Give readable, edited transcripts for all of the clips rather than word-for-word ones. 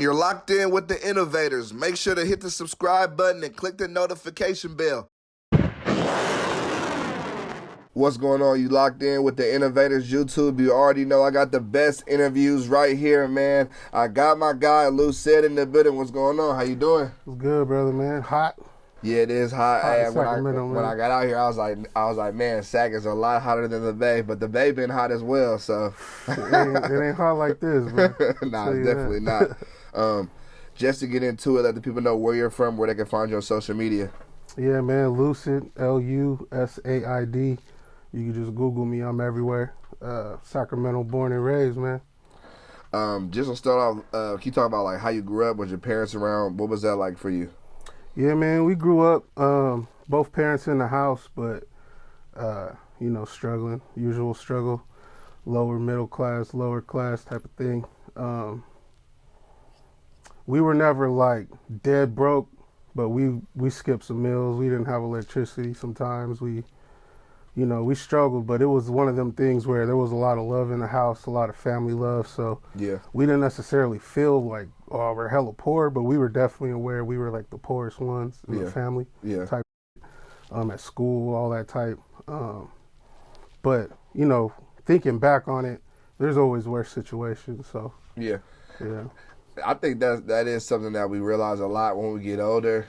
You're locked in with the Innovators. Make sure to hit the subscribe button and click the notification bell. What's going on? You locked in with the Innovators YouTube. You already know I got the best interviews right here, man. I got my guy Lusaid in the building. What's going on? How you doing? It's good, brother, man. Hot. Yeah, it is hot. Hot Hey, in Sacramento, when I got out here, I was like, man, Sac is a lot hotter than the Bay, but the Bay been hot as well. So it ain't hot like this, bro. Nah, it's definitely not. Just to get into it, let the people know where you're from, where they can find you on social media. Yeah, man. Lusaid, Lusaid. You can just Google me. I'm everywhere. Sacramento, born and raised, man. Just to start off, can you talk about like how you grew up? Was your parents around? What was that like for you? Yeah, man. We grew up, both parents in the house, but struggling. Usual struggle, lower middle class, lower class type of thing. We were never like dead broke, but we skipped some meals. We didn't have electricity sometimes. We struggled, but it was one of them things where there was a lot of love in the house, a lot of family love. So yeah, we didn't necessarily feel like, oh, we're hella poor, but we were definitely aware we were like the poorest ones in the family. Yeah. Type, at school, all that type. But thinking back on it, there's always worse situations. So yeah. I think that is something that we realize a lot when we get older.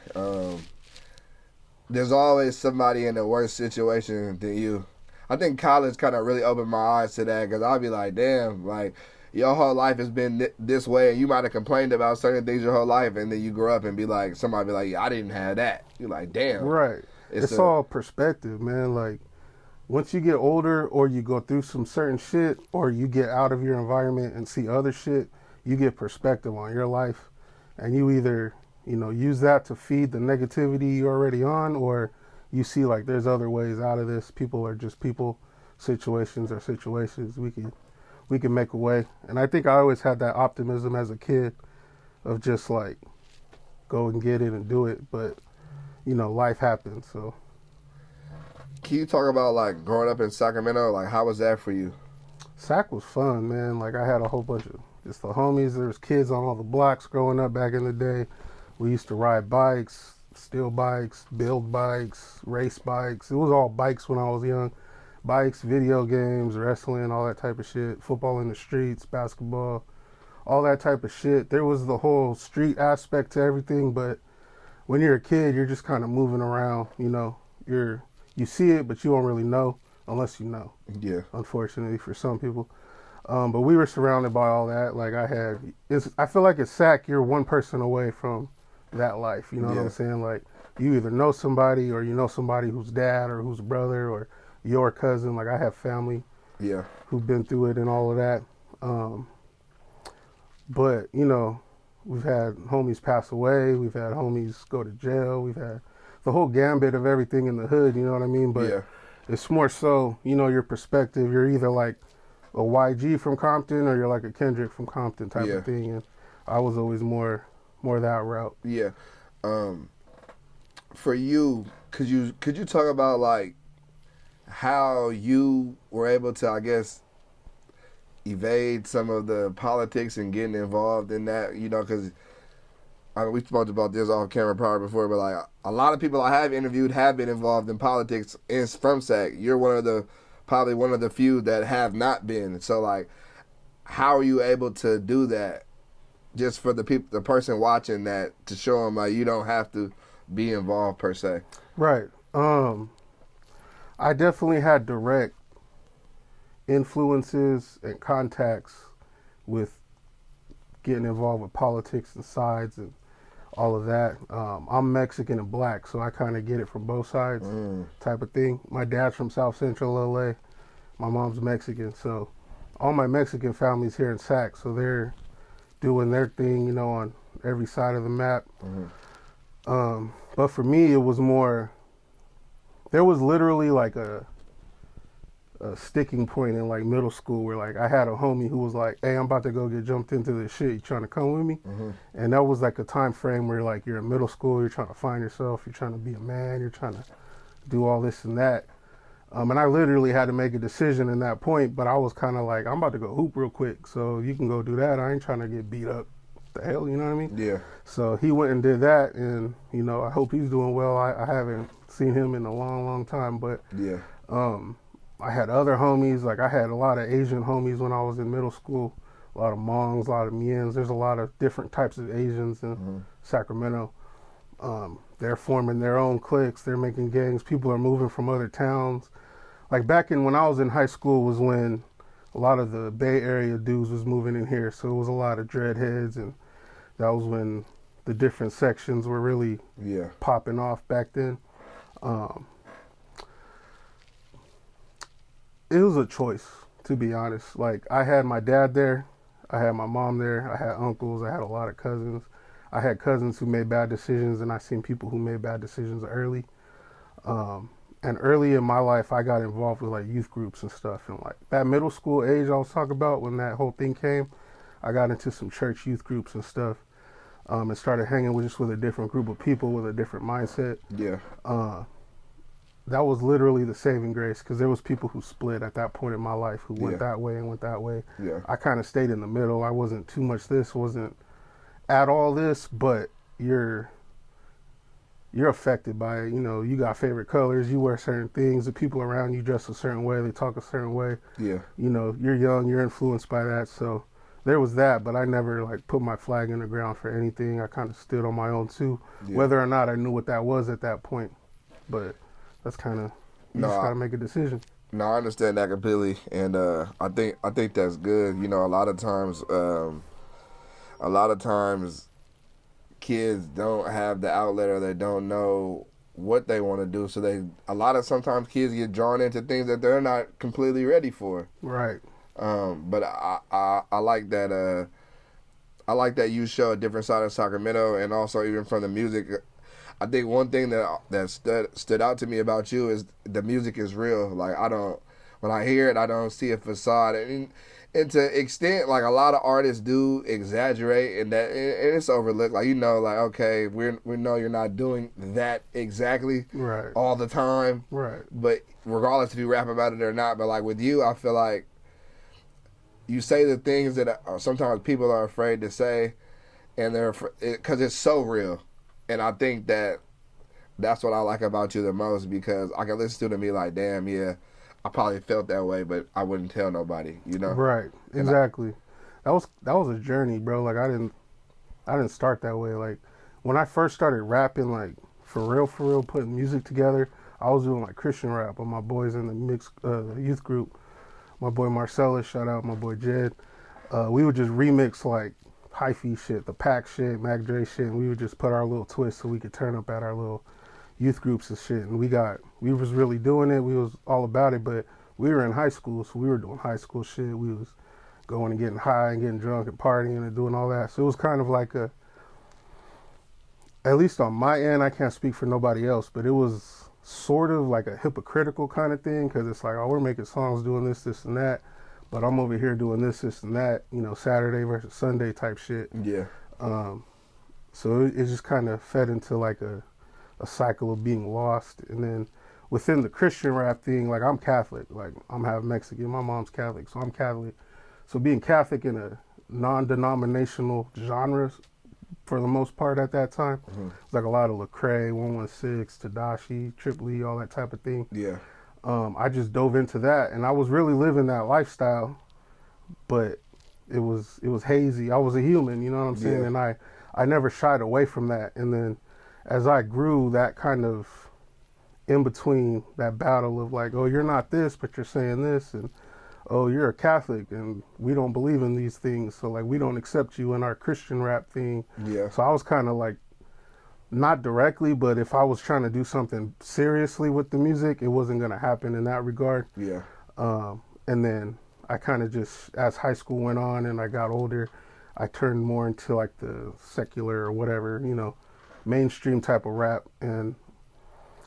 There's always somebody in a worse situation than you. I think college kind of really opened my eyes to that, because I'll be like, damn, like your whole life has been this way, and you might have complained about certain things your whole life, and then you grow up and be like, somebody be like, yeah, I didn't have that. You're like, damn. Right. It's all perspective, man. Like once you get older, or you go through some certain shit, or you get out of your environment and see other shit, you get perspective on your life, and you either use that to feed the negativity you're already on, or you see like there's other ways out of this. People are just people, situations are situations. We can make a way. And I think I always had that optimism as a kid of just like go and get it and do it. But life happens. So can you talk about like growing up in Sacramento? Like how was that for you? Sac was fun, man. Like I had a whole bunch of just the homies. There was kids on all the blocks growing up back in the day. We used to ride bikes, steal bikes, build bikes, race bikes. It was all bikes when I was young. Bikes, video games, wrestling, all that type of shit. Football in the streets, basketball, all that type of shit. There was the whole street aspect to everything, but when you're a kid, you're just kind of moving around. You see it, but you don't really know unless you know. Yeah. Unfortunately for some people. But we were surrounded by all that. Like I feel like at Sac, you're one person away from that life. You know what I'm saying? Like you either know somebody, or you know somebody who's dad or who's brother or your cousin. Like I have family who've been through it and all of that. But we've had homies pass away. We've had homies go to jail. We've had the whole gambit of everything in the hood. You know what I mean? But it's more so, your perspective. You're either like a YG from Compton, or you're like a Kendrick from Compton type of thing. And I was always more that route. Yeah. For you, could you talk about like how you were able to, I guess, evade some of the politics and getting involved in that? Because we spoke about this off camera prior before, but like a lot of people I have interviewed have been involved in politics from SAC. You're probably one of the few that have not been. So like, how are you able to do that? Just for the person watching that, to show them like you don't have to be involved per se. Right. I definitely had direct influences and contacts with getting involved with politics and sides and all of that. I'm Mexican and black, so I kind of get it from both sides type of thing. My dad's from South Central LA. My mom's Mexican, so all my Mexican family's here in Sac, so they're doing their thing, on every side of the map. But for me, it was more, there was literally like a sticking point in like middle school where like I had a homie who was like, hey, I'm about to go get jumped into this shit. You trying to come with me? And that was like a time frame where like you're in middle school, you're trying to find yourself, you're trying to be a man, you're trying to do all this and that. And I literally had to make a decision in that point, but I was kind of like, I'm about to go hoop real quick, so you can go do that. I ain't trying to get beat up the hell, you know what I mean? Yeah. So he went and did that, and you know, I hope he's doing well. I haven't seen him in a long, long time, but Yeah. um, I had other homies. Like I had a lot of Asian homies when I was in middle school. A lot of Hmongs, a lot of Miens. There's a lot of different types of Asians in Sacramento. They're forming their own cliques. They're making gangs. People are moving from other towns. Like back in when I was in high school was when a lot of the Bay Area dudes was moving in here. So it was a lot of dreadheads, and that was when the different sections were really popping off back then. It was a choice, to be honest. Like I had my dad there, I had my mom there, I had uncles, I had a lot of cousins. I had cousins who made bad decisions, and I seen people who made bad decisions early. And early in my life, I got involved with like youth groups and stuff. And like that middle school age I was talking about when that whole thing came, I got into some church youth groups and stuff, and started hanging with just with a different group of people with a different mindset. Yeah. That was literally the saving grace, because there was people who split at that point in my life who went that way and went that way. Yeah. I kind of stayed in the middle. I wasn't too much this, wasn't at all this, but you're affected by it. You know, you got favorite colors, you wear certain things, the people around you dress a certain way, they talk a certain way. Yeah. You know, you're young, you're influenced by that. So there was that, but I never like put my flag in the ground for anything. I kind of stood on my own too, whether or not I knew what that was at that point. But that's kind of, you just got to make a decision. No, I understand that completely, and I think that's good. You know, a lot of times kids don't have the outlet, or they don't know what they want to do, so sometimes kids get drawn into things that they're not completely ready for. Right. But I like that. I like that you show a different side of Sacramento, and also even from the music. I think one thing that stood out to me about you is the music is real. Like when I hear it, I don't see a facade. And to extent, like a lot of artists do exaggerate, and it's overlooked. Like, you know, like, okay, we know you're not doing that exactly all the time. Right. But regardless if you rap about it or not, but like with you, I feel like you say the things that sometimes people are afraid to say, and because it's so real. And I think that's what I like about you the most, because I can listen to it and be like, damn, yeah, I probably felt that way, but I wouldn't tell nobody, you know? Right, exactly. That was a journey, bro. Like I didn't start that way. Like when I first started rapping, like for real, putting music together, I was doing like Christian rap with my boys in the mixed youth group. My boy Marcellus, shout out my boy Jed. We would just remix like hyphy shit, the Pac shit, Mac Dre shit, and we would just put our little twist so we could turn up at our little youth groups and shit. And we was really doing it. We was all about it, but we were in high school, so we were doing high school shit. We was going and getting high and getting drunk and partying and doing all that. So it was kind of like at least on my end, I can't speak for nobody else, but it was sort of like a hypocritical kind of thing, because it's like, oh, we're making songs doing this, and that, but I'm over here doing this, and that, you know, Saturday versus Sunday type shit. Yeah. So it just kind of fed into like a cycle of being lost. And then within the Christian rap thing, like I'm Catholic, like I'm half Mexican, my mom's Catholic, so I'm Catholic. So being Catholic in a non-denominational genre for the most part at that time, it's like a lot of Lecrae, 116, Tadashi, Triple E, all that type of thing. Yeah. I just dove into that, and I was really living that lifestyle, but it was hazy. I was a human, you know what I'm saying? And I never shied away from that. And then as I grew, that kind of in between, that battle of like, oh, you're not this, but you're saying this, and oh, you're a Catholic and we don't believe in these things, so like we don't accept you in our Christian rap thing. Yeah. So I was kind of like, not directly, but if I was trying to do something seriously with the music, it wasn't going to happen in that regard. Yeah. And then I kind of just, as high school went on and I got older, I turned more into like the secular or whatever, you know, mainstream type of rap. And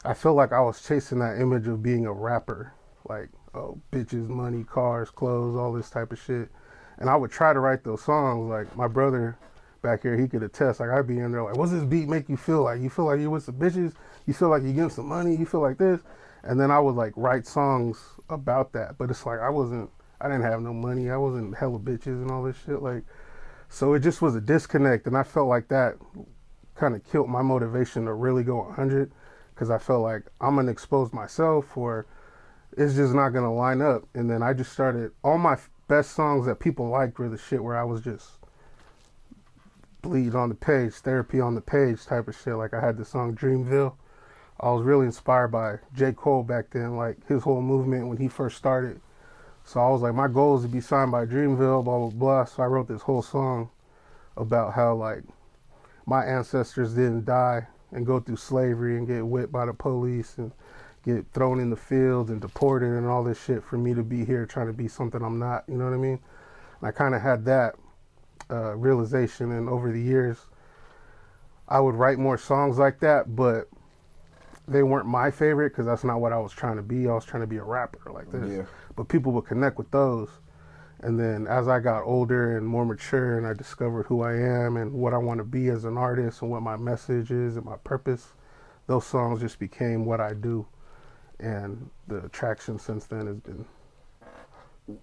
I feel like I was chasing that image of being a rapper, like, oh, bitches, money, cars, clothes, all this type of shit. And I would try to write those songs. Like my brother back here, he could attest. Like I'd be in there like, what's this beat make you feel like? You feel like you're with some bitches? You feel like you're getting some money? You feel like this? And then I would like write songs about that. But it's like I didn't have no money. I wasn't hella bitches and all this shit. Like, So it just was a disconnect, and I felt like that kind of killed my motivation to really go 100, because I felt like I'm gonna expose myself, or it's just not gonna line up. And then I just started, all my best songs that people liked were the shit where I was just bleed on the page, therapy on the page type of shit. Like I had the song Dreamville. I was really inspired by J. Cole back then, like his whole movement when he first started. So I was like, my goal is to be signed by Dreamville, blah, blah, blah. So I wrote this whole song about how, like, my ancestors didn't die and go through slavery and get whipped by the police and get thrown in the fields and deported and all this shit for me to be here trying to be something I'm not, you know what I mean? And I kind of had that realization, and over the years, I would write more songs like that, but they weren't my favorite because that's not what I was trying to be. I was trying to be a rapper like this. Yeah. But people would connect with those. And then as I got older and more mature and I discovered who I am and what I want to be as an artist and what my message is and my purpose, those songs just became what I do. And the attraction since then has been...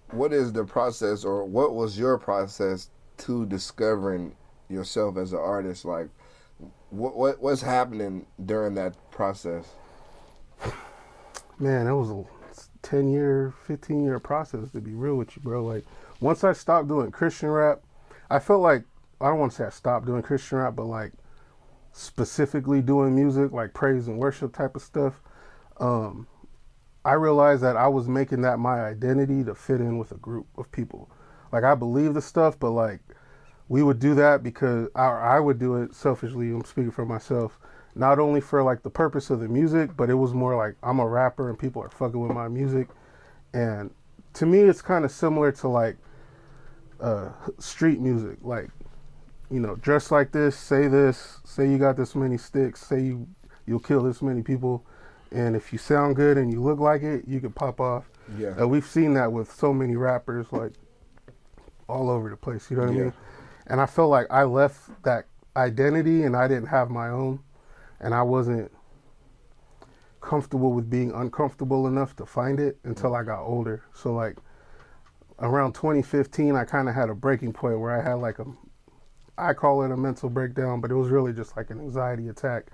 What is the process, or what was your process to discovering yourself as an artist? Like, what's happening during that process? Man, it was a 10-year, 15-year process, to be real with you, bro. Like, once I stopped doing Christian rap, I felt like, I don't want to say I stopped doing Christian rap, but like specifically doing music, like praise and worship type of stuff, I realized that I was making that my identity to fit in with a group of people. Like, I believe the stuff, but like, we would do that because I would do it selfishly. I'm speaking for myself, not only for like the purpose of the music, but it was more like I'm a rapper and people are fucking with my music. And to me, it's kind of similar to like street music. Like, you know, dress like this, say you got this many sticks, say you'll kill this many people. And if you sound good and you look like it, you can pop off. Yeah. We've seen that with so many rappers, like all over the place, you know what I mean? And I felt like I left that identity and I didn't have my own. And I wasn't comfortable with being uncomfortable enough to find it until I got older. So like around 2015, I kind of had a breaking point where I had like I call it a mental breakdown, but it was really just like an anxiety attack,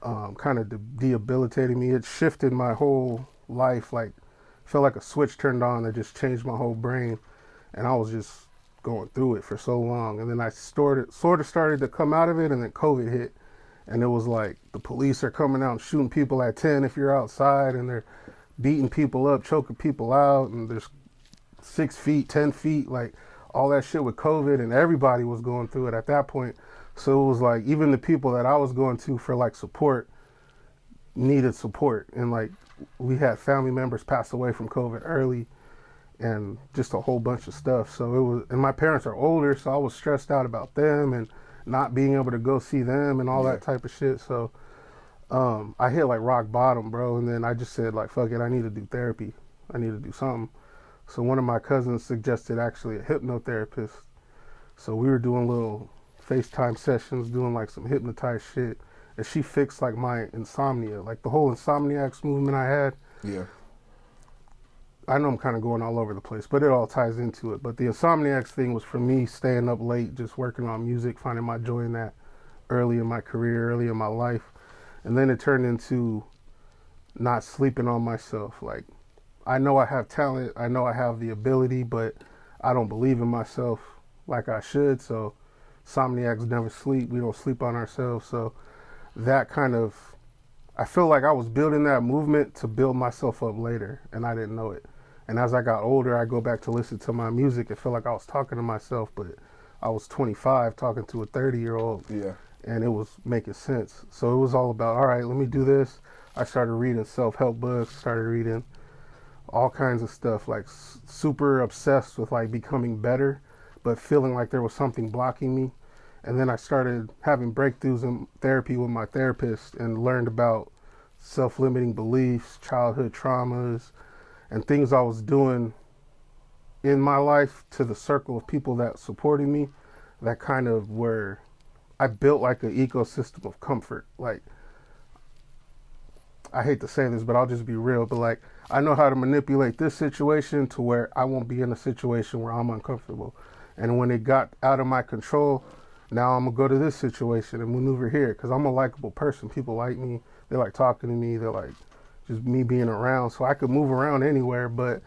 kind of debilitating me. It shifted my whole life, like felt like a switch turned on that just changed my whole brain. And I was just going through it for so long. And then I sort of started to come out of it, and then COVID hit. And it was like the police are coming out and shooting people at 10 if you're outside, and they're beating people up, choking people out, and there's 6 feet, 10 feet, like all that shit with COVID, and everybody was going through it at that point. So it was like even the people that I was going to for like support needed support. And like we had family members pass away from COVID early and just a whole bunch of stuff. So it was, and my parents are older, so I was stressed out about them and not being able to go see them and all that type of shit. So I hit like rock bottom, bro. And then I just said like, fuck it, I need to do therapy. I need to do something. So one of my cousins suggested actually a hypnotherapist. So we were doing little FaceTime sessions, doing like some hypnotized shit. And she fixed like my insomnia, like the whole insomniacs movement I had. Yeah. I know I'm kind of going all over the place, but it all ties into it. But the insomniacs thing was for me staying up late, just working on music, finding my joy in that early in my career, early in my life. And then it turned into not sleeping on myself. Like, I know I have talent, I know I have the ability, but I don't believe in myself like I should. So insomniacs never sleep. We don't sleep on ourselves. So that kind of, I feel like I was building that movement to build myself up later, and I didn't know it. And as I got older, I go back to listen to my music and feel like I was talking to myself, but I was 25 talking to a 30-year-old. Yeah. And it was making sense. So it was all about, all right, let me do this. I started reading self-help books, started reading all kinds of stuff, like super obsessed with like becoming better, but feeling like there was something blocking me. And then I started having breakthroughs in therapy with my therapist and learned about self-limiting beliefs, childhood traumas, and things I was doing in my life to the circle of people that supported me that kind of were, I built like an ecosystem of comfort. Like, I hate to say this, but I'll just be real, but like, I know how to manipulate this situation to where I won't be in a situation where I'm uncomfortable. And when it got out of my control, now I'm gonna go to this situation and maneuver here because I'm a likable person. People like me. They like talking to me. They like just me being around. So I could move around anywhere, but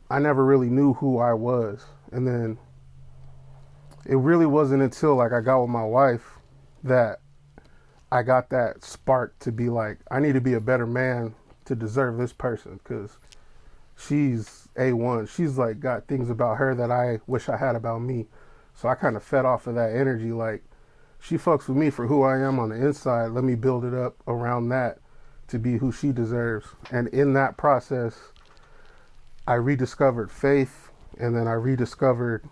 I never really knew who I was. And then it really wasn't until like I got with my wife that I got that spark to be like, I need to be a better man to deserve this person because she's A1. She's like got things about her that I wish I had about me. So I kind of fed off of that energy. Like, she fucks with me for who I am on the inside. Let me build it up around that to be who she deserves. And in that process, I rediscovered faith, and then I rediscovered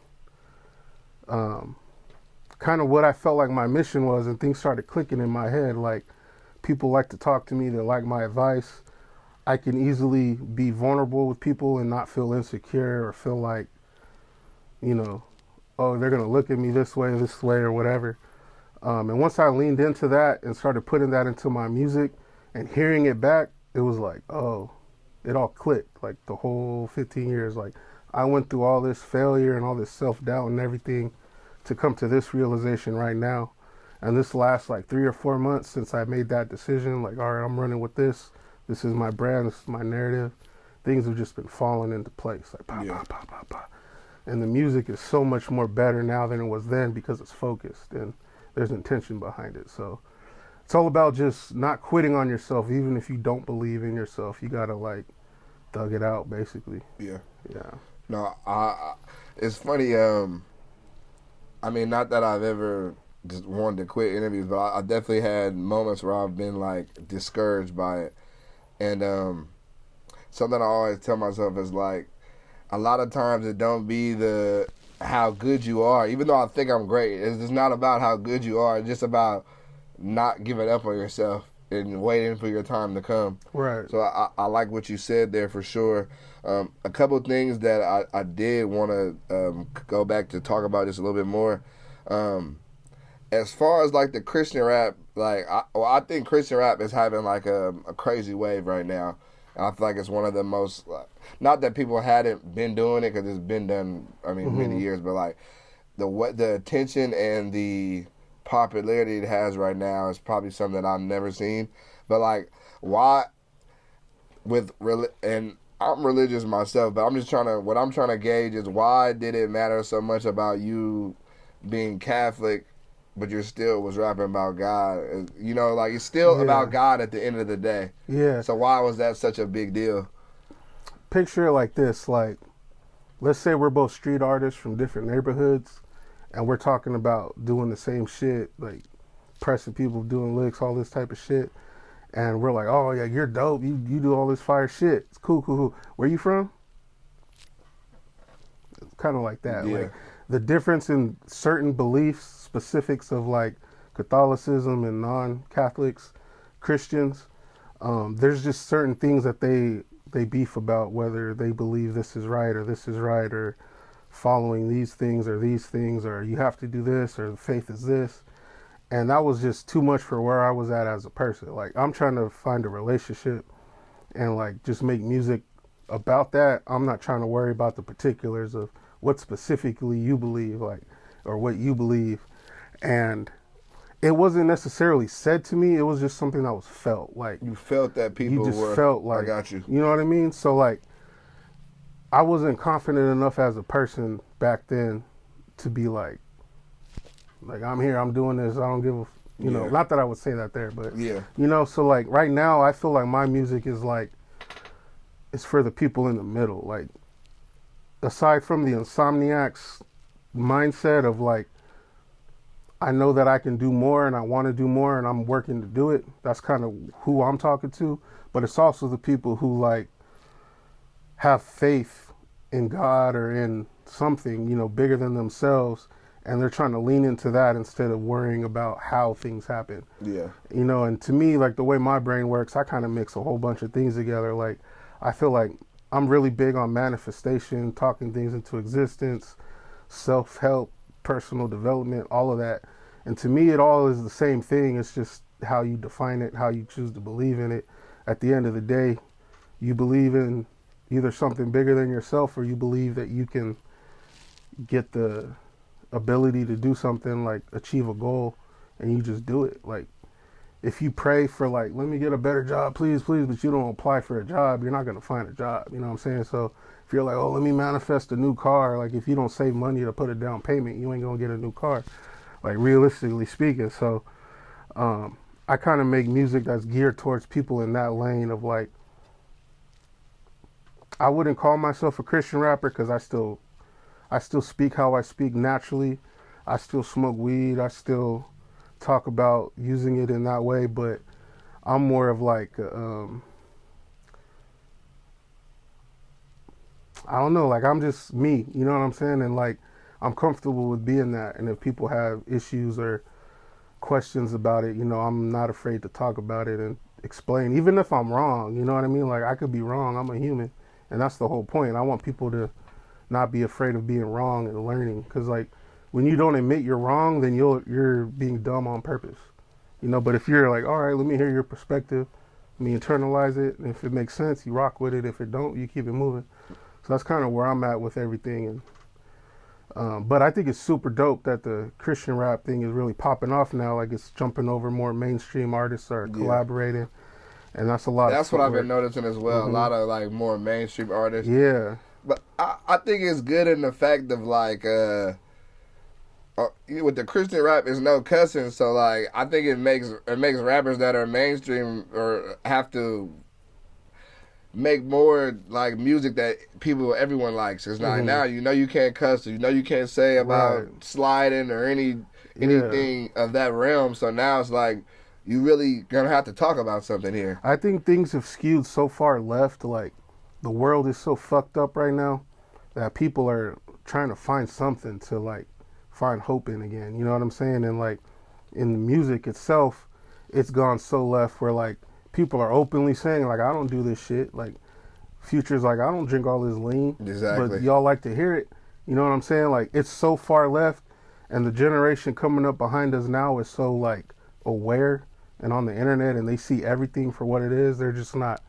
kind of what I felt like my mission was, and things started clicking in my head. Like, people like to talk to me, they like my advice. I can easily be vulnerable with people and not feel insecure or feel like, you know, oh, they're going to look at me this way, or whatever. And once I leaned into that and started putting that into my music and hearing it back, it was like, oh, it all clicked. Like the whole 15 years, like I went through all this failure and all this self-doubt and everything to come to this realization right now. And this last like 3 or 4 months since I made that decision, like, all right, I'm running with this. This is my brand. This is my narrative. Things have just been falling into place. Like, pop, pop, pop, pop, pop. And the music is so much more better now than it was then because it's focused and there's intention behind it. So it's all about just not quitting on yourself, even if you don't believe in yourself. You gotta like thug it out, basically. Yeah. Yeah. No, it's funny. I mean, not that I've ever just wanted to quit interviews, but I definitely had moments where I've been like discouraged by it. And something I always tell myself is like, a lot of times it don't be the how good you are, even though I think I'm great. It's just not about how good you are. It's just about not giving up on yourself and waiting for your time to come. Right. So I like what you said there for sure. A couple of things that I did want to go back to talk about just a little bit more. As far as like the Christian rap, like I think Christian rap is having like a crazy wave right now. And I feel like it's one of the most, not that people hadn't been doing it because it's been done, I mean, many years, but like the attention and the popularity it has right now is probably something that I've never seen. But like, why and I'm religious myself, but what I'm trying to gauge is why did it matter so much about you being Catholic, but you still was rapping about God? You know, like it's still about God at the end of the day. Yeah. So why was that such a big deal? Picture it like this, like, let's say we're both street artists from different neighborhoods, and we're talking about doing the same shit, like pressing people, doing licks, all this type of shit. And we're like, oh yeah, you're dope. You do all this fire shit. It's cool. Where you from? It's kind of like that. Yeah. Like the difference in certain beliefs, specifics of like Catholicism and non-Catholics, Christians. There's just certain things that they beef about, whether they believe this is right or following these things or you have to do this or faith is this. And that was just too much for where I was at as a person. Like, I'm trying to find a relationship and like just make music about that. I'm not trying to worry about the particulars of what specifically you believe, like, or what you believe. And it wasn't necessarily said to me. It was just something that was felt. Like, You felt that people you just were, felt like, I got you. You know what I mean? So like, I wasn't confident enough as a person back then to be like I'm here, I'm doing this, I don't give a, you know, not that I would say that there, but, Yeah. you know, so like right now I feel like my music is like, it's for the people in the middle. Like, aside from the Insomniacs mindset of like, I know that I can do more and I want to do more and I'm working to do it. That's kind of who I'm talking to. But it's also the people who like have faith in God or in something, you know, bigger than themselves. And they're trying to lean into that instead of worrying about how things happen. Yeah. You know, and to me, like the way my brain works, I kind of mix a whole bunch of things together. Like, I feel like I'm really big on manifestation, talking things into existence, self-help, personal development, all of that. And to me, it all is the same thing. It's just how you define it, how you choose to believe in it. At the end of the day, you believe in either something bigger than yourself or you believe that you can get the ability to do something, like achieve a goal, and you just do it. Like if you pray for like, let me get a better job, please, please, but you don't apply for a job, you're not gonna find a job. You know what I'm saying? So if you're like, oh, let me manifest a new car, like if you don't save money to put a down payment, you ain't gonna get a new car. Like realistically speaking. So I kind of make music that's geared towards people in that lane of like, I wouldn't call myself a Christian rapper because I still speak how I speak naturally. I still smoke weed. I still talk about using it in that way, but I'm more of like, I don't know, like I'm just me, you know what I'm saying? And like, I'm comfortable with being that. And if people have issues or questions about it, you know, I'm not afraid to talk about it and explain, even if I'm wrong, you know what I mean? Like I could be wrong, I'm a human. And that's the whole point. I want people to not be afraid of being wrong and learning. Because like when you don't admit you're wrong, then you're being dumb on purpose, you know. But if you're like, all right, let me hear your perspective, let me internalize it, and if it makes sense, you rock with it. If it don't, you keep it moving. So that's kind of where I'm at with everything. And but I think it's super dope that the Christian rap thing is really popping off now. Like it's jumping over, more mainstream artists are collaborating, and that's a lot. That's what I've been noticing as well. Mm-hmm. A lot of like more mainstream artists. Yeah. But I think it's good in the fact of like with the Christian rap, it's no cussing, so like I think it makes rappers that are mainstream or have to make more like music that everyone likes. It's not now, you know, you can't cuss, you know, you can't say about sliding or anything of that realm. So now it's like you really gonna have to talk about something here. I think things have skewed so far left, like the world is so fucked up right now that people are trying to find something to like find hope in again. You know what I'm saying? And like in the music itself, it's gone so left where like people are openly saying like, I don't do this shit. Like Future's like, I don't drink all this lean. Exactly. But y'all like to hear it. You know what I'm saying? Like it's so far left, and the generation coming up behind us now is so like aware and on the internet, and they see everything for what it is. They're just not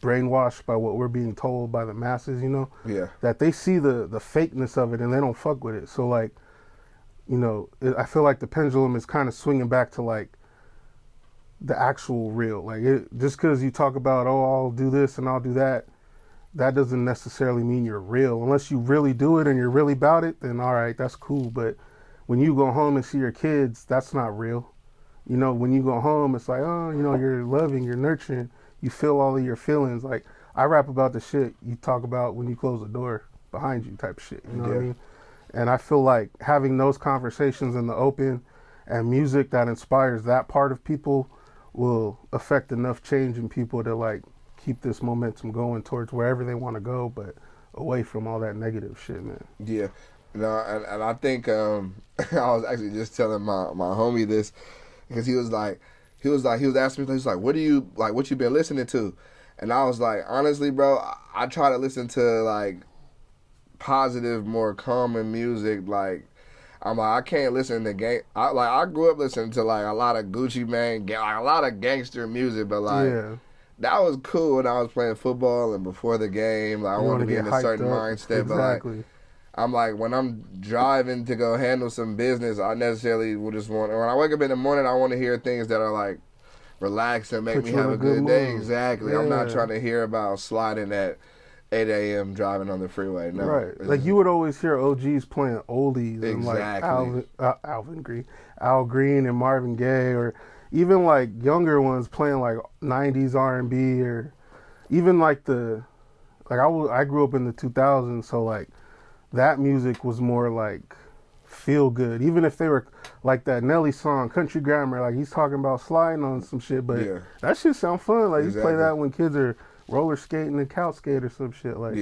brainwashed by what we're being told by the masses, you know? Yeah. That they see the fakeness of it and they don't fuck with it. So like, you know, I feel like the pendulum is kind of swinging back to like the actual real. Like just because you talk about, oh, I'll do this and I'll do that, that doesn't necessarily mean you're real. Unless you really do it and you're really about it, then all right, that's cool. But when you go home and see your kids, that's not real. You know, when you go home, it's like, oh, you know, you're loving, you're nurturing, you feel all of your feelings. Like I rap about the shit you talk about when you close the door behind you type shit. You know what I mean? And I feel like having those conversations in the open and music that inspires that part of people will affect enough change in people to like keep this momentum going towards wherever they want to go, but away from all that negative shit, man. Yeah. No, and I think I was actually just telling my homie this because he was asking me, he's like, what you been listening to? And I was like, honestly, bro, I try to listen to like positive, more calming music. Like I'm like, I can't listen to I grew up listening to like a lot of Gucci Mane, like a lot of gangster music, but like that was cool when I was playing football and before the game. Like I wanted to be in a certain mindset, exactly. But like I'm like, when I'm driving to go handle some business, I necessarily will just want, when I wake up in the morning, I want to hear things that are like relax and make me have a good day. Exactly. Yeah. I'm not trying to hear about sliding at 8 a.m. driving on the freeway. No. Right. Like you would always hear OGs playing oldies and like Al Green and Marvin Gaye, or even like younger ones playing like 90s R&B, or even like I grew up in the 2000s, so like that music was more like feel good. Even if they were like that Nelly song, Country Grammar, like he's talking about sliding on some shit, but that shit sound fun. Like you play that when kids are roller skating and couch skate or some shit, like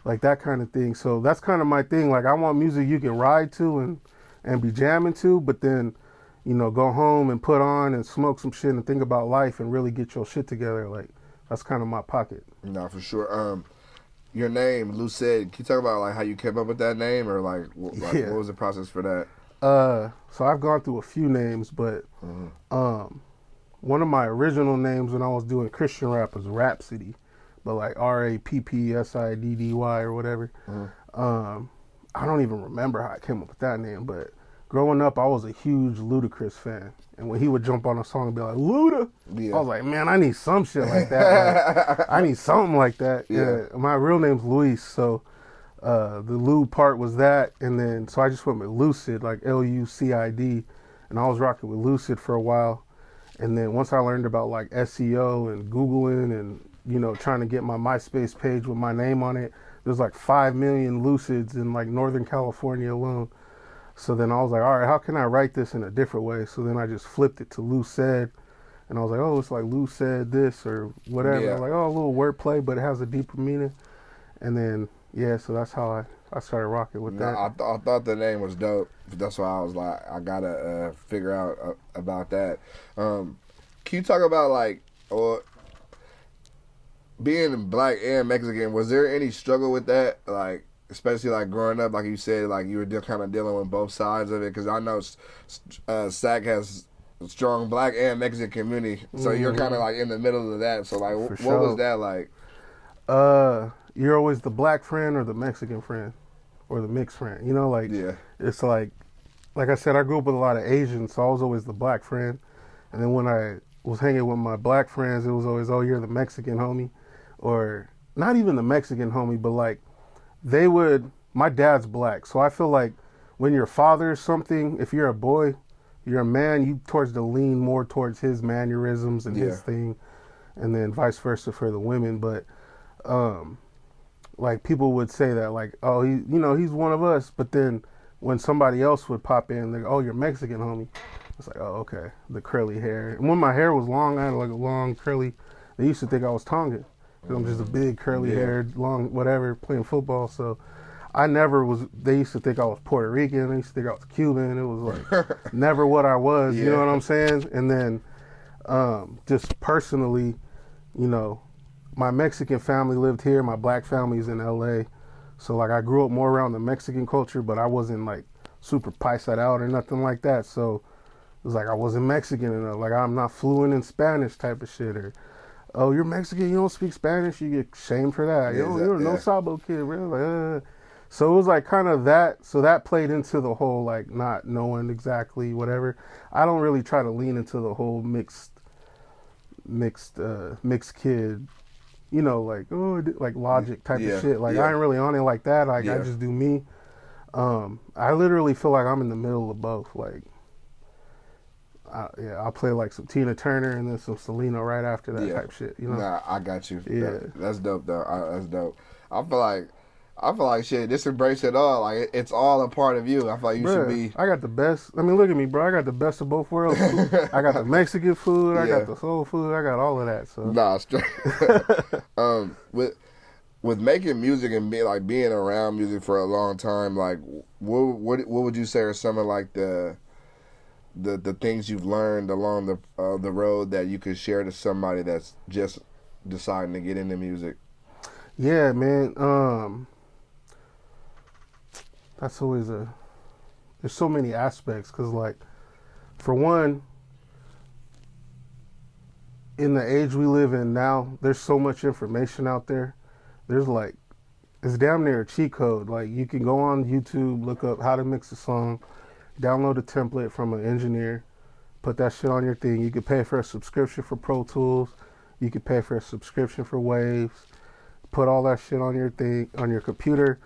like that kind of thing. So that's kind of my thing. Like I want music you can ride to and be jamming to, but then, you know, go home and put on and smoke some shit and think about life and really get your shit together. Like that's kind of my pocket. No, for sure. Your name, Lusaid, can you talk about like how you came up with that name, or like what was the process for that? So I've gone through a few names, but one of my original names when I was doing Christian rap was Rhapsody, but like Rappsiddy or whatever. I don't even remember how I came up with that name, but growing up, I was a huge Ludacris fan. And when he would jump on a song and be like, Luda, Yeah. I was like, man, I need some shit like that. Like, I need something like that. Yeah. My real name's Luis, so the Lu part was that. And then, so I just went with Lucid, like Lucid. And I was rocking with Lucid for a while. And then once I learned about like SEO and Googling and, you know, trying to get my MySpace page with my name on it, there's like 5 million Lucids in like Northern California alone. So then I was like, all right, how can I write this in a different way? So then I just flipped it to Lusaid. And I was like, oh, it's like Lusaid this or whatever. Yeah. I was like, oh, a little wordplay, but it has a deeper meaning. And then, yeah, so that's how I started rocking with that. I thought the name was dope. That's why I was like, I gotta figure out about that. Can you talk about like, or being black and Mexican? Was there any struggle with that? Like, especially like growing up, like you said, like you were kind of dealing with both sides of it. Because I know Sac has a strong black and Mexican community, so you're kind of like in the middle of that. So like, what was that like? You're always the black friend or the Mexican friend or the mixed friend. You know, like, Yeah. It's like I said, I grew up with a lot of Asians, so I was always the black friend. And then when I was hanging with my black friends, it was always, oh, you're the Mexican homie. Or not even the Mexican homie, but like my dad's black. So I feel like when your father is something, if you're a boy, you're a man, you towards the lean more towards his mannerisms and his thing. And then vice versa for the women. But, like people would say that like, oh, he's one of us. But then when somebody else would pop in, they're, oh, you're Mexican, homie. It's like, oh, okay, the curly hair. And when my hair was long, I had like a long curly. They used to think I was Tongan. Cause I'm just a big curly haired, long whatever, playing football. So I never was. They used to think I was Puerto Rican. They used to think I was Cuban. It was like never what I was. You know what I'm saying? And then just personally, you know, my Mexican family lived here. My black family's in LA. So like I grew up more around the Mexican culture, but I wasn't like super paisa'd out or nothing like that. So it was like I wasn't Mexican enough. Like I'm not fluent in Spanish type of shit. Or, oh, you're Mexican, you don't speak Spanish, you get shamed for that. You're a no sabo kid, really. Like, So it was like kind of that. So that played into the whole like not knowing exactly whatever. I don't really try to lean into the whole mixed kid, you know, like, oh, like logic type of shit. Like I ain't really on it like that. Like I just do me. I literally feel like I'm in the middle of both. Like, I'll play like some Tina Turner and then some Selena right after that type shit. You know? Nah, I got you. Yeah, that's dope though. That's dope. I feel like shit. Just embrace it all. Like it's all a part of you. I feel like you should be. I got the best. I mean, look at me, bro. I got the best of both worlds. I got the Mexican food. I got the soul food. I got all of that. So nah, straight. With making music and being around music for a long time, like what would you say are some of like the things you've learned along the road that you could share to somebody that's just deciding to get into music? Yeah, man. That's always there's so many aspects, because like, for one, in the age we live in now, there's so much information out there. There's like, it's damn near a cheat code. Like you can go on YouTube, look up how to mix a song, download a template from an engineer, put that shit on your thing. You could pay for a subscription for Pro Tools. You could pay for a subscription for Waves. Put all that shit on your thing, on your computer.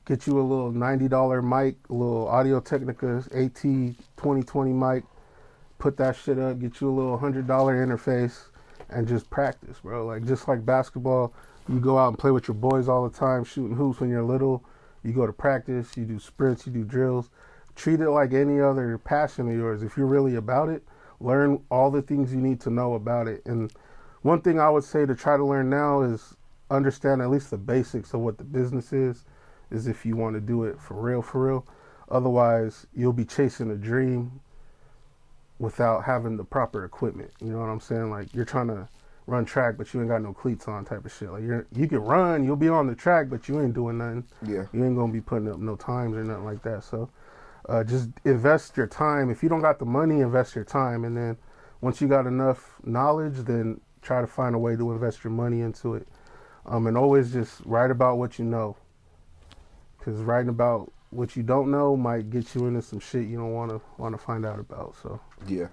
Get you a little $90 mic, a little Audio-Technica AT2020 mic. Put that shit up. Get you a little $100 interface and just practice, bro. Like just like basketball, you go out and play with your boys all the time, shooting hoops when you're little. You go to practice, you do sprints, you do drills. Treat it like any other passion of yours. If you're really about it, learn all the things you need to know about it. And one thing I would say to try to learn now is understand at least the basics of what the business is if you want to do it for real. Otherwise, you'll be chasing a dream without having the proper equipment. You know what I'm saying? Like you're trying to run track, but you ain't got no cleats on type of shit. Like you can run, you'll be on the track, but you ain't doing nothing. Yeah. You ain't gonna be putting up no times or nothing like that. So just invest your time. If you don't got the money, invest your time. And then once you got enough knowledge, then try to find a way to invest your money into it. And always just write about what you know. Because writing about what you don't know might get you into some shit you don't want to find out about. So Yeah,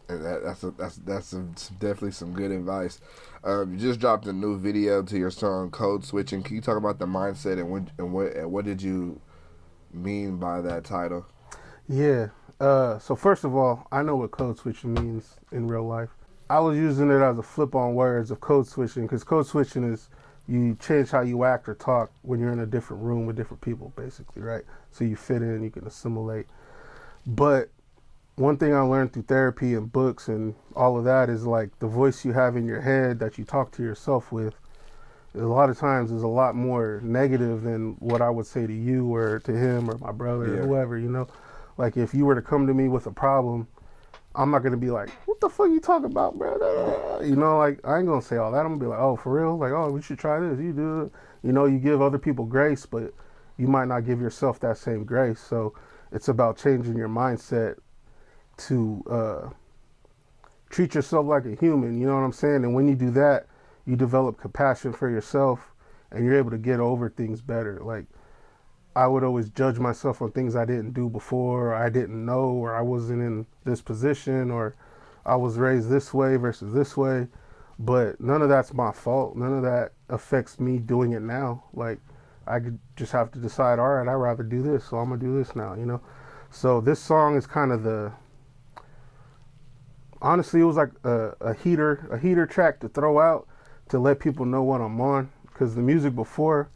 and that's definitely some good advice. You just dropped a new video to your song "Code Switching." Can you talk about the mindset and what did you mean by that title? yeah. So first of all, I know what code switching means in real life. I was using it as a flip on words of code switching because code switching is you change how you act or talk when you're in a different room with different people, basically, right? So you fit in, you can assimilate. But one thing I learned through therapy and books and all of that is like the voice you have in your head that you talk to yourself with, a lot of times is a lot more negative than what I would say to you or to him or my brother or whoever, you know? Like if you were to come to me with a problem, I'm not gonna be like, what the fuck you talking about, bro? You know, like I ain't gonna say all that. I'm gonna be like, oh, for real? Like, oh, we should try this. You do it. You know, you give other people grace, but you might not give yourself that same grace. So it's about changing your mindset to treat yourself like a human. You know what I'm saying? And when you do that, you develop compassion for yourself, and you're able to get over things better. Like I would always judge myself on things I didn't do before, or I didn't know, or I wasn't in this position, or I was raised this way versus this way. But none of that's my fault. None of that affects me doing it now. Like I could just have to decide, all right, I'd rather do this, so I'm gonna do this now, you know? So this song is kind of honestly, it was like a heater track to throw out to let people know what I'm on. Because the music before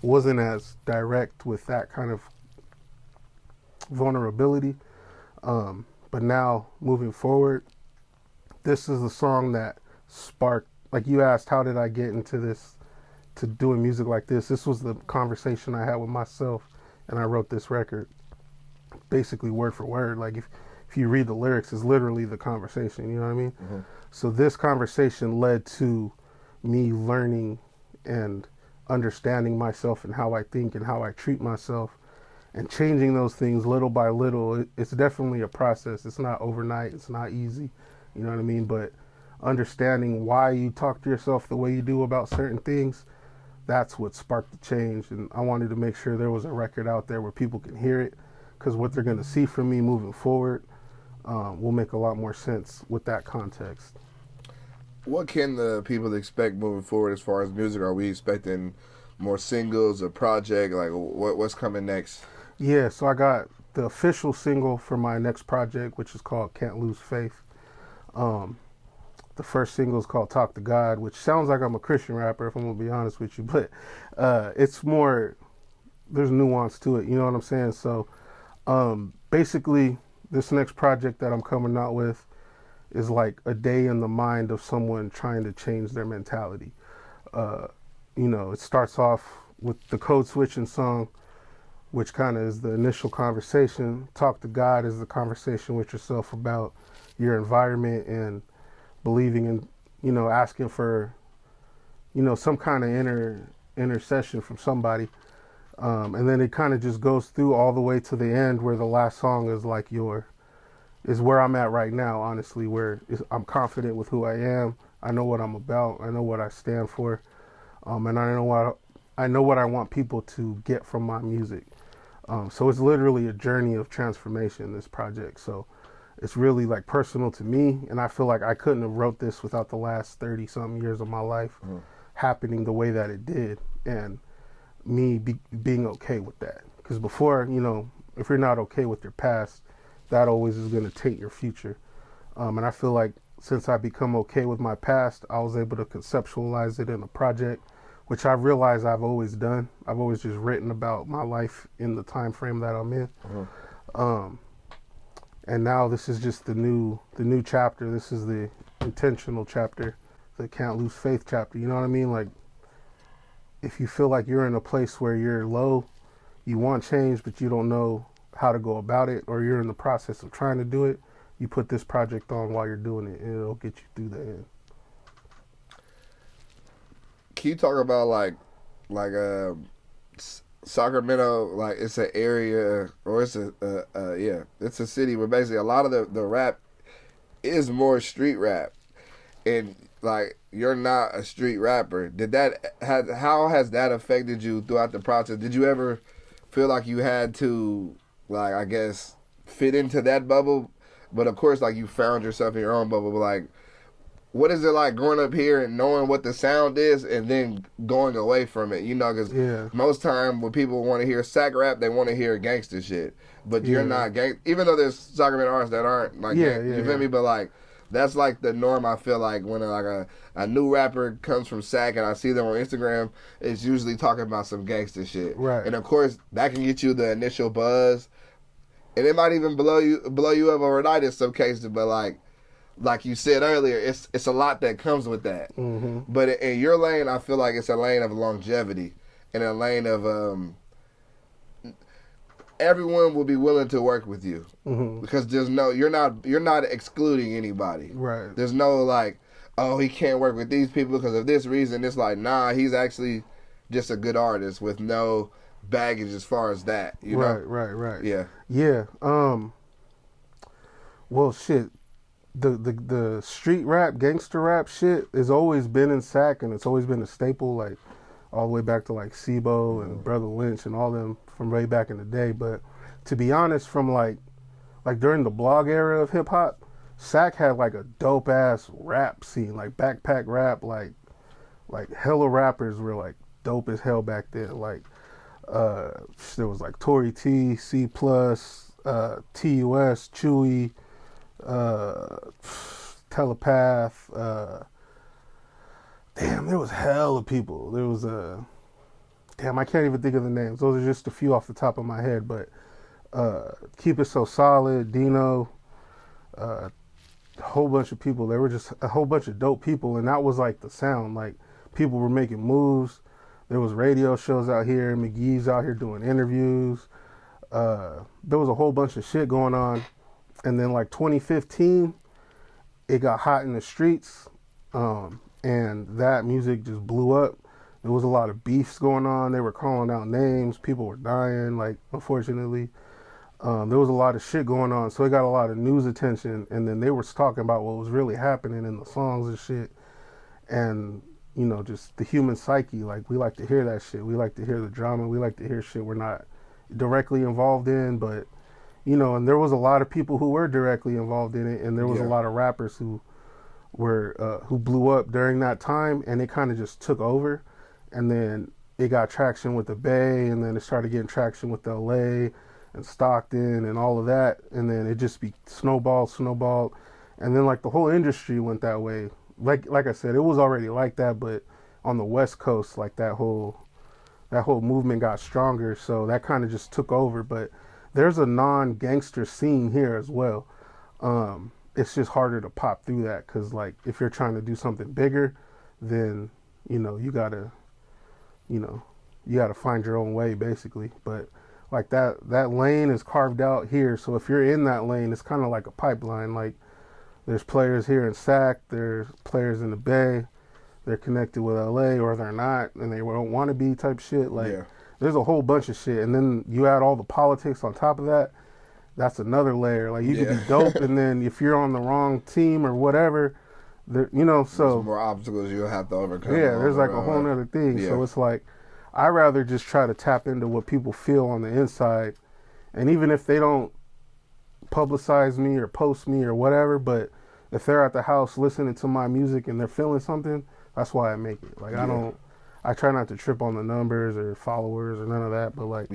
wasn't as direct with that kind of vulnerability. But now, moving forward, this is the song that sparked, like you asked, how did I get into this, to doing music like this? This was the conversation I had with myself, and I wrote this record basically word for word. Like if you read the lyrics, it's literally the conversation, you know what I mean? Mm-hmm. So this conversation led to me learning and understanding myself and how I think and how I treat myself and changing those things little by little. It's definitely a process. It's not overnight. It's not easy. You know what I mean? But understanding why you talk to yourself the way you do about certain things, that's what sparked the change. And I wanted to make sure there was a record out there where people can hear it, because what they're going to see from me moving forward will make a lot more sense with that context. What can the people expect moving forward as far as music? Are we expecting more singles, a project? Like, what's coming next? Yeah, so I got the official single for my next project, which is called Can't Lose Faith. The first single is called Talk to God, which sounds like I'm a Christian rapper, if I'm going to be honest with you. But it's more, there's nuance to it, you know what I'm saying? So basically, this next project that I'm coming out with is like a day in the mind of someone trying to change their mentality. You know, it starts off with the code switching song, which kind of is the initial conversation. Talk to God is the conversation with yourself about your environment and believing in, you know, asking for, you know, some kind of intercession from somebody. And then it kind of just goes through all the way to the end, where the last song is like is where I'm at right now, honestly, where I'm confident with who I am. I know what I'm about. I know what I stand for. And I know what I want people to get from my music. So it's literally a journey of transformation, this project. So it's really like personal to me. And I feel like I couldn't have wrote this without the last 30 something years of my life happening the way that it did. And me being okay with that. Because before, you know, if you're not okay with your past, that always is going to taint your future. And I feel like since I become okay with my past, I was able to conceptualize it in a project, which I realize I've always done. I've always just written about my life in the time frame that I'm in. And now this is just the new chapter. This is the intentional chapter, the Can't Lose Faith chapter. You know what I mean? Like, if you feel like you're in a place where you're low, you want change, but you don't know how to go about it, or you're in the process of trying to do it, you put this project on while you're doing it, and it'll get you through the end. Can you talk about like Sacramento? Like, it's an area, or it's it's a city where basically a lot of the rap is more street rap, and like, you're not a street rapper. How has that affected you throughout the process? Did you ever feel like you had to, like, I guess, fit into that bubble, but of course, like, you found yourself in your own bubble. But like, what is it like growing up here and knowing what the sound is and then going away from it? You know, because Yeah. most time when people want to hear sack rap, they want to hear gangster shit. But you're Yeah. not gang. Even though there's Sacramento artists that aren't like, Yeah, you yeah, feel yeah. me? But like, that's like the norm. I feel like when like a new rapper comes from Sac and I see them on Instagram, it's usually talking about some gangster shit. Right. And of course, that can get you the initial buzz, and it might even blow you up overnight in some cases. But like you said earlier, it's a lot that comes with that. Mm-hmm. But in your lane, I feel like it's a lane of longevity and a lane of everyone will be willing to work with you because there's no you're not excluding anybody. Right. There's no like, oh, he can't work with these people because of this reason. It's like, nah, he's actually just a good artist with no baggage as far as that. You know? Right. Yeah. Yeah. Well, shit. The street rap, gangster rap shit has always been in Sac, and it's always been a staple, like all the way back to like Sibo and Brother Lynch and all them from way back in the day. But to be honest, from like during the blog era of hip hop, Sac had like a dope ass rap scene, like backpack rap, like hella rappers were like dope as hell back then. Like there was like Tory T, C Plus, TUS, Chewy, Telepath. Damn, there was hell of people. There was damn, I can't even think of the names. Those are just a few off the top of my head. But Keep It So Solid, Dino, a whole bunch of people. There were just a whole bunch of dope people, and that was like the sound. Like people were making moves. There was radio shows out here. McGee's out here doing interviews. There was a whole bunch of shit going on. And then like 2015, it got hot in the streets, and that music just blew up. There was a lot of beefs going on. They were calling out names. People were dying, like, unfortunately. There was a lot of shit going on, so it got a lot of news attention. And then they were talking about what was really happening in the songs and shit. And, you know, just the human psyche. Like, we like to hear that shit. We like to hear the drama. We like to hear shit we're not directly involved in, but, you know, and there was a lot of people who were directly involved in it, and there was a lot of rappers who were who blew up during that time, and it kind of just took over. And then it got traction with the Bay, and then it started getting traction with LA and Stockton and all of that, and then it just snowballed, and then like the whole industry went that way. Like I said, it was already like that, but on the West Coast, like that whole movement got stronger, so that kind of just took over. But there's a non-gangster scene here as well. It's just harder to pop through that because, like, if you're trying to do something bigger, then you gotta find your own way, basically. But like that lane is carved out here, so if you're in that lane, it's kind of like a pipeline. Like, there's players here in Sac, there's players in the Bay, they're connected with LA, or they're not, and they don't want to be, type shit. Like, there's a whole bunch of shit, and then you add all the politics on top of that. That's another layer. Like, you could be dope, and then if you're on the wrong team or whatever, so there's more obstacles you'll have to overcome. Yeah, there's like a whole other thing. So it's like, I rather just try to tap into what people feel on the inside, and even if they don't publicize me or post me or whatever, but if they're at the house listening to my music and they're feeling something, that's why I make it. Like, I try not to trip on the numbers or followers or none of that, but like,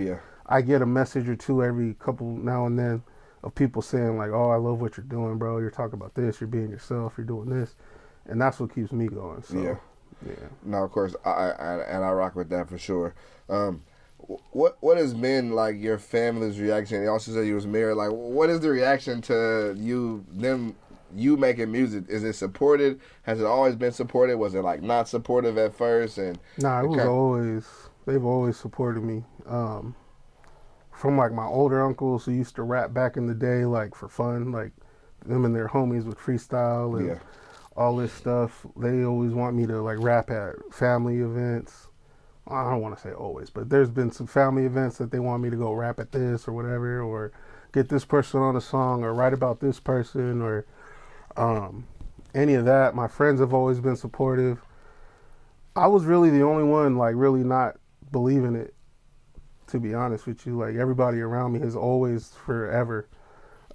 I get a message or two every couple now and then of people saying like, oh, I love what you're doing, bro. You're talking about this, you're being yourself, you're doing this. And that's what keeps me going. So, No, of course, I rock with that for sure. What has been like your family's reaction? You also said you was married. Like, what is the reaction to you making music? Is it supported? Has it always been supported? Was it like not supportive at first? And nah, it was they've always supported me. From like my older uncles who used to rap back in the day, like for fun, like them and their homies would freestyle and all this stuff. They always want me to like rap at family events. I don't want to say always, but there's been some family events that they want me to go rap at this or whatever, or get this person on a song, or write about this person, or any of that. My friends have always been supportive. I was really the only one like really not believing it to be honest with you. Like, everybody around me has always, forever,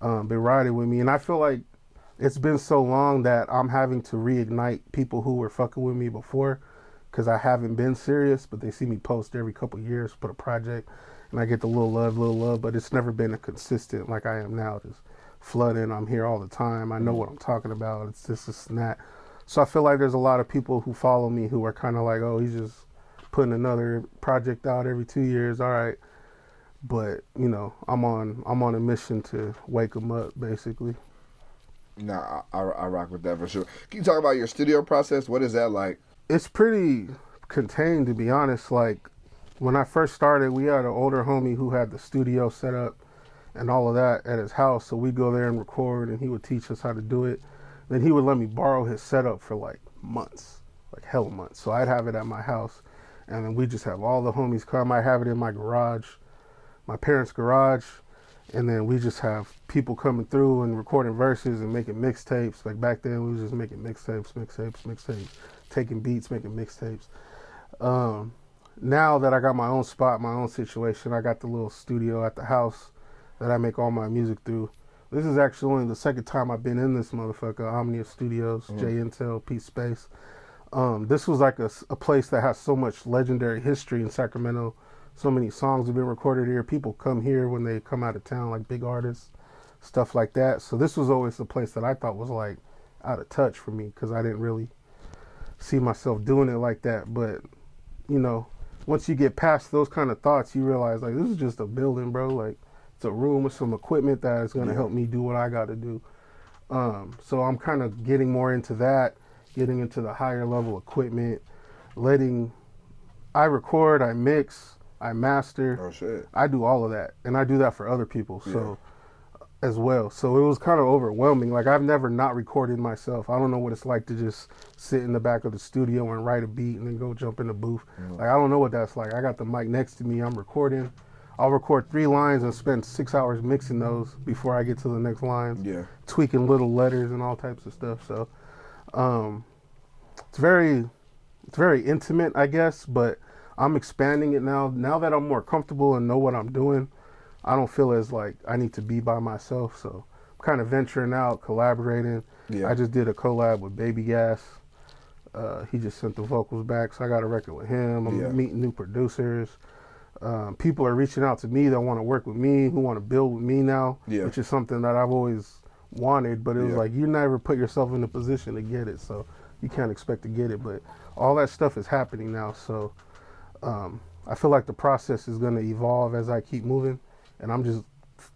been riding with me. And I feel like it's been so long that I'm having to reignite people who were fucking with me before, because I haven't been serious, but they see me post every couple of years, put a project, and I get the little love, but it's never been a consistent like I am now, just flooding. I'm here all the time. I know what I'm talking about. It's this and that. So I feel like there's a lot of people who follow me who are kind of like, oh, he's just putting another project out every 2 years. All right. But, you know, I'm on a mission to wake them up, basically. Nah, I rock with that for sure. Can you talk about your studio process? What is that like? It's pretty contained, to be honest. Like, when I first started, we had an older homie who had the studio set up and all of that at his house. So we'd go there and record, and he would teach us how to do it. Then he would let me borrow his setup for like months, like hella months. So I'd have it at my house, and then we just have all the homies come. I have it in my garage, my parents' garage, and then we just have people coming through and recording verses and making mixtapes. Like, back then, we was just making mixtapes, taking beats, making mixtapes. Now that I got my own spot, my own situation, I got the little studio at the house that I make all my music through. This is actually only the second time I've been in this motherfucker, Omnia Studios, J Intel, Peace Space. This was like a place that has so much legendary history in Sacramento. So many songs have been recorded here. People come here when they come out of town, like big artists, stuff like that. So this was always the place that I thought was like out of touch for me, because I didn't really see myself doing it like that. But, you know, once you get past those kind of thoughts, you realize, like, this is just a building, bro. Like, it's a room with some equipment that is going to help me do what I got to do. So I'm kind of getting more into that, getting into the higher level equipment, I record, I mix, I master. Oh, shit. I do all of that. And I do that for other people, so as well. So it was kind of overwhelming. Like, I've never not recorded myself. I don't know what it's like to just sit in the back of the studio and write a beat and then go jump in the booth. Like, I don't know what that's like. I got the mic next to me. I'm recording. I'll record 3 lines and spend 6 hours mixing those before I get to the next line. Yeah. Tweaking little letters and all types of stuff. So it's very intimate, I guess, but I'm expanding it now. Now that I'm more comfortable and know what I'm doing, I don't feel as like I need to be by myself. So I'm kind of venturing out, collaborating. I just did a collab with Baby Gas. He just sent the vocals back, so I got a record with him. I'm meeting new producers. People are reaching out to me that want to work with me, who want to build with me now, which is something that I've always wanted, but it was like, you never put yourself in a position to get it, so you can't expect to get it. But all that stuff is happening now, so I feel like the process is going to evolve as I keep moving, and I'm just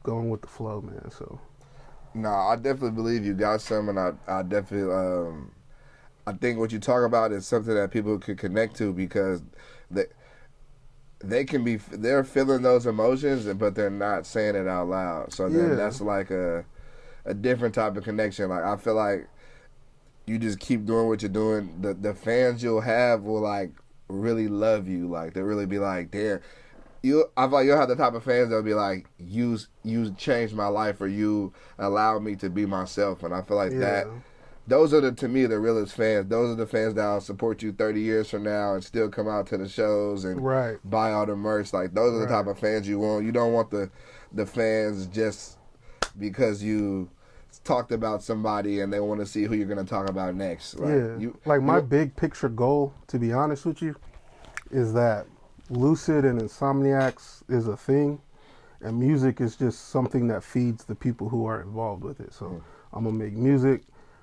going with the flow, man. So I definitely believe you got some, and I definitely I think what you talk about is something that people could connect to, because they're feeling those emotions, but they're not saying it out loud. So then that's like a different type of connection. Like, I feel like you just keep doing what you're doing. The fans you'll have will like really love you. Like, they'll really be like, damn. I feel like you'll have the type of fans that'll be like, you changed my life, or you allowed me to be myself. And I feel like that. Those are to me, the realest fans. Those are the fans that will support you 30 years from now and still come out to the shows and buy all the merch. Like, those are the type of fans you want. You don't want the fans just because you talked about somebody and they want to see who you're going to talk about next. Like, my big picture goal, to be honest with you, is that Lusaid and Insomniacs is a thing, and music is just something that feeds the people who are involved with it. So I'm going to make music.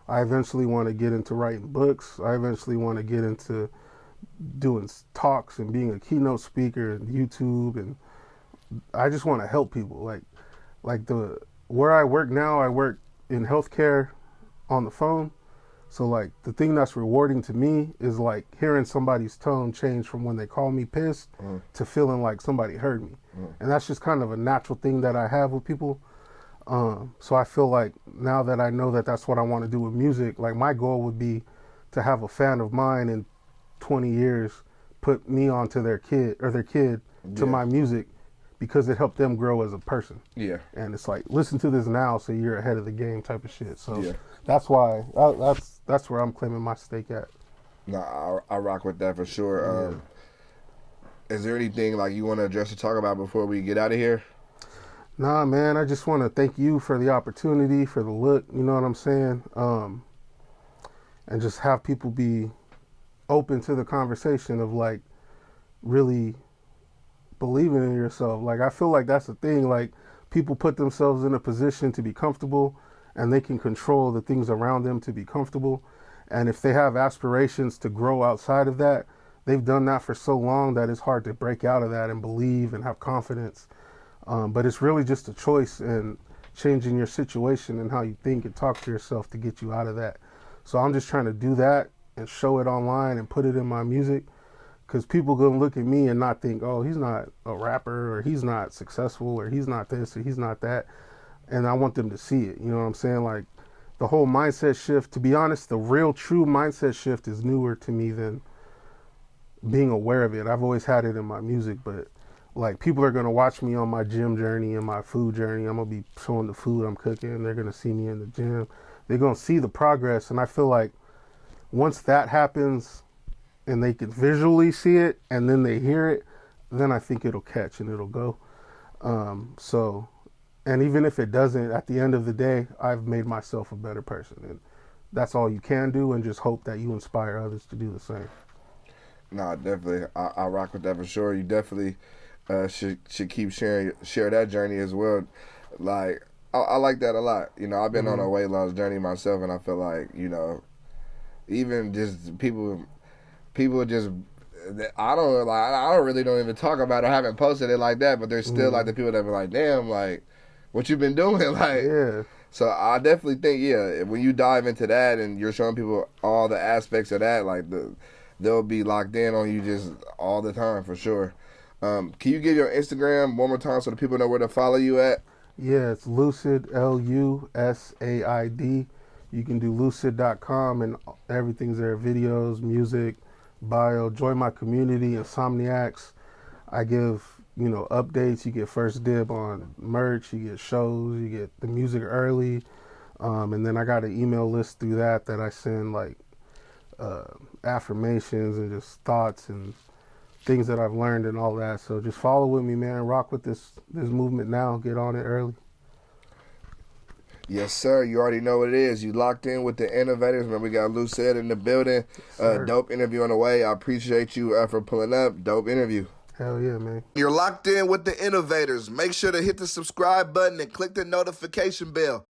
I eventually want to get into writing books. I eventually want to get into doing talks and being a keynote speaker and YouTube, and I just want to help people. Like where I work now, I work in healthcare on the phone. So like the thing that's rewarding to me is like hearing somebody's tone change from when they call me pissed to feeling like somebody heard me. And that's just kind of a natural thing that I have with people. So I feel like now that I know that that's what I want to do with music, like my goal would be to have a fan of mine in 20 years put me onto their kid to my music, because it helped them grow as a person. And it's like, listen to this now so you're ahead of the game type of shit. So that's why that's where I'm claiming my stake at. I rock with that for sure. Is there anything like you want to address or talk about before we get out of here? Nah, man, I just want to thank you for the opportunity, for the look, you know what I'm saying? And just have people be open to the conversation of like really believing in yourself. Like, I feel like that's the thing. Like, people put themselves in a position to be comfortable and they can control the things around them to be comfortable. And if they have aspirations to grow outside of that, they've done that for so long that it's hard to break out of that and believe and have confidence. But it's really just a choice and changing your situation and how you think and talk to yourself to get you out of that. So I'm just trying to do that and show it online and put it in my music, because people gonna look at me and not think, oh, he's not a rapper, or he's not successful, or he's not this, or he's not that. And I want them to see it. You know what I'm saying? Like, the whole mindset shift, to be honest, the real true mindset shift is newer to me than being aware of it. I've always had it in my music, but like, people are gonna watch me on my gym journey and my food journey. I'm gonna be showing the food I'm cooking. They're gonna see me in the gym. They're gonna see the progress. And I feel like once that happens and they can visually see it and then they hear it, then I think it'll catch and it'll go. And even if it doesn't, at the end of the day, I've made myself a better person. And that's all you can do, and just hope that you inspire others to do the same. Nah, definitely. I rock with that for sure. You definitely should keep share that journey as well. Like, I like that a lot. You know, I've been on a weight loss journey myself, and I feel like, you know, even just people just, I don't even talk about it. I haven't posted it like that, but there's still like the people that be like, damn, like, what you been doing? Like, Yeah. So I definitely think, yeah, when you dive into that and you're showing people all the aspects of that, like, they'll be locked in on you just all the time for sure. Can you give your Instagram one more time so the people know where to follow you at? Yeah, it's Lusaid, Lusaid. You can do lucid.com and everything's there: videos, music, bio. Join my community, Insomniacs. I give, you know, updates. You get first dib on merch. You get shows. You get the music early. And then I got an email list through that I send, like, affirmations and just thoughts and things that I've learned and all that. So just follow with me, man. Rock with this movement now. Get on it early. Yes, sir. You already know what it is. You locked in with the Innovators. Remember, we got Lusaid in the building. Dope interview on the way. I appreciate you for pulling up. Dope interview. Hell yeah, man. You're locked in with the Innovators. Make sure to hit the subscribe button and click the notification bell.